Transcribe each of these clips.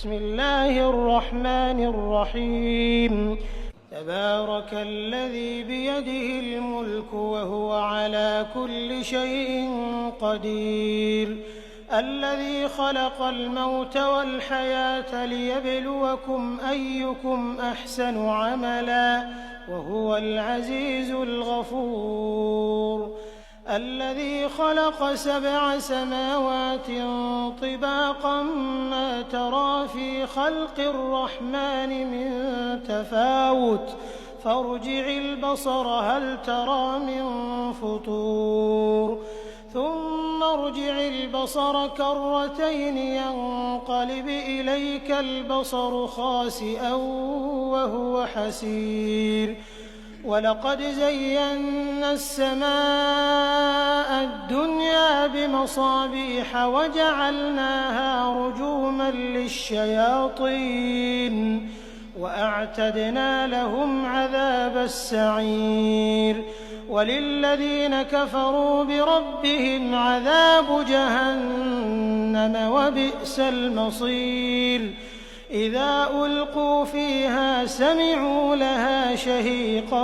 بسم الله الرحمن الرحيم تبارك الذي بيده الملك وهو على كل شيء قدير الذي خلق الموت والحياة ليبلوكم أيكم أحسن عملا وهو العزيز الغفور الذي خلق 7 سماوات طباقا ما ترى في خلق الرحمن من تفاوت فارجع البصر هل ترى من فطور ثم ارجع البصر كرتين ينقلب إليك البصر خاسئا وهو حسير ولقد زينا السماء الدنيا بمصابيح وجعلناها رجوما للشياطين وأعتدنا لهم عذاب السعير وللذين كفروا بربهم عذاب جهنم وبئس المصير إذا ألقوا فيها سمعوا لها شهيقا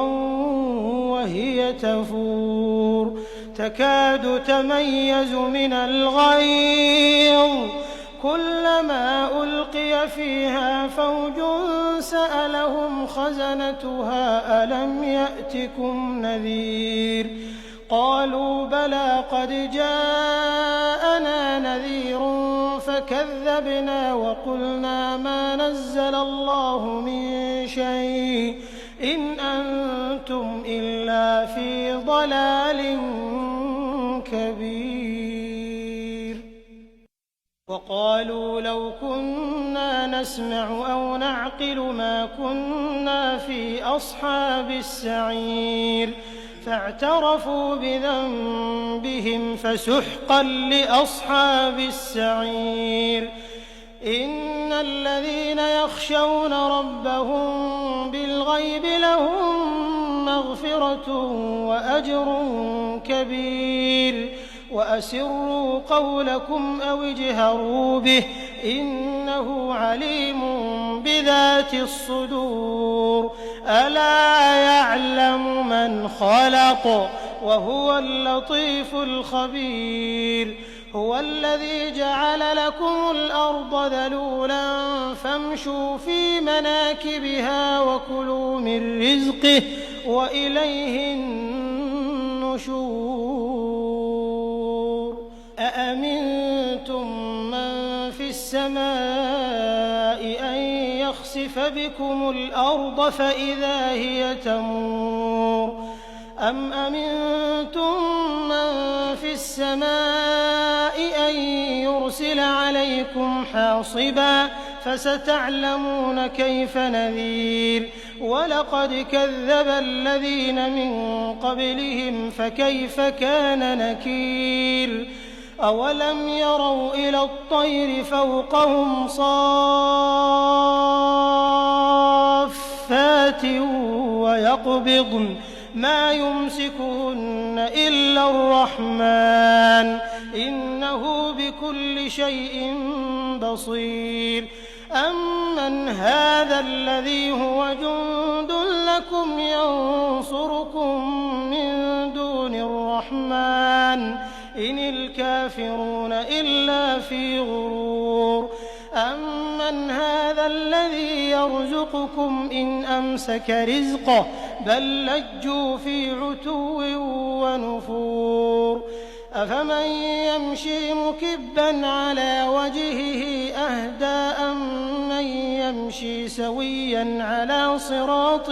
وهي تفور تكاد تميز من الغيظ كلما ألقي فيها فوج سألهم خزنتها ألم يأتكم نذير قالوا بلى قد جاءنا نذير فكذبنا وقلنا ما نزل الله من شيء إن أنتم إلا في ضلال كبير وقالوا لو كنا نسمع أو نعقل ما كنا في أصحاب السعير فاعترفوا بذنبهم فسحقا لأصحاب السعير إن الذين يخشون ربهم بالغيب لهم مغفرة وأجر كبير وأسروا قولكم أو اجهروا به إنه عليم بذات الصدور ألا يعلم من خلق وهو اللطيف الخبير هو الذي جعل لكم الأرض ذلولا فامشوا في مناكبها وكلوا من رزقه وإليه النشور أأمنتم من في السماء أن يخسف بكم الأرض فإذا هي تمور أم أمنتم من في السماء أن يرسل عليكم حاصبا فستعلمون كيف نذير ولقد كذب الذين من قبلهم فكيف كان نكير أولم يروا إلى الطير فوقهم صافات ويقبضن ما يمسكهن إلا الرحمن إنه بكل شيء بصير أمن هذا الذي هو جند لكم ينصركم من دون الرحمن إن الكافرون إلا في غرور أمن هذا الذي يرزقكم إن أمسك رزقه بل لجوا في عتو ونفور أفمن يمشي مكبا على وجهه أهدى أمن يمشي سويا على صراط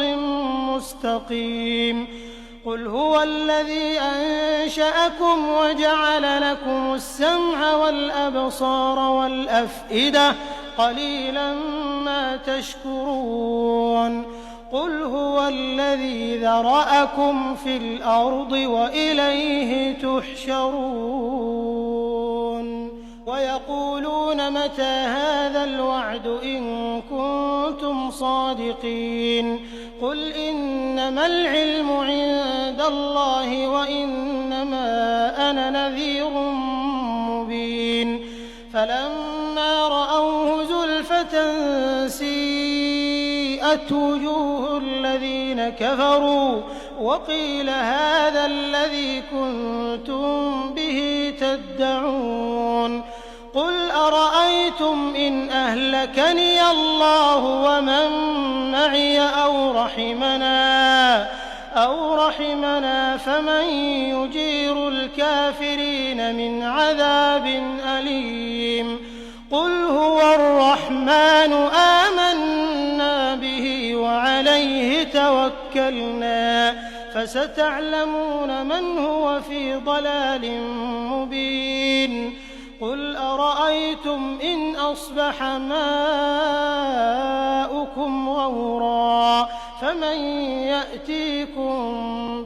مستقيم قل هو الذي أنشأكم وجعل لكم السمع والأبصار والأفئدة قليلا ما تشكرون قل هو الذي ذرأكم في الأرض وإليه تحشرون ويقولون متى هذا الوعد إن كنتم صادقين قل إنما العلم عند الله وإنما أنا نذير مبين فلما رأوه زلفة رَحْمَةً سِيئَتْ وُجُوهُ الَّذِينَ كَفَرُوا وَقِيلَ هَٰذَا الَّذِي كُنتُم بِهِ تَدَّعُونَ قُلْ أَرَأَيْتُمْ إِنْ أَهْلَكَنِيَ اللَّهُ وَمَن مَّعِيَ أَوْ رَحِمَنَا فَمَن يُجِيرُ الْكَافِرِينَ مِنْ عَذَابٍ أَلِيمٍ قُلْ هُوَ الرَّحْمَٰنُ آمَنَّا بِهِ وَعَلَيْهِ تَوَكَّلْنَا فَسَتَعْلَمُونَ مَنْ هُوَ فِي ضَلَالٍ مُّبِينٍ قُلْ أَرَأَيْتُمْ إِنْ أَصْبَحَ مَاؤُكُمْ غَوْرًا فَمَن يَأْتِيكُم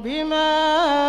بِمَاءٍ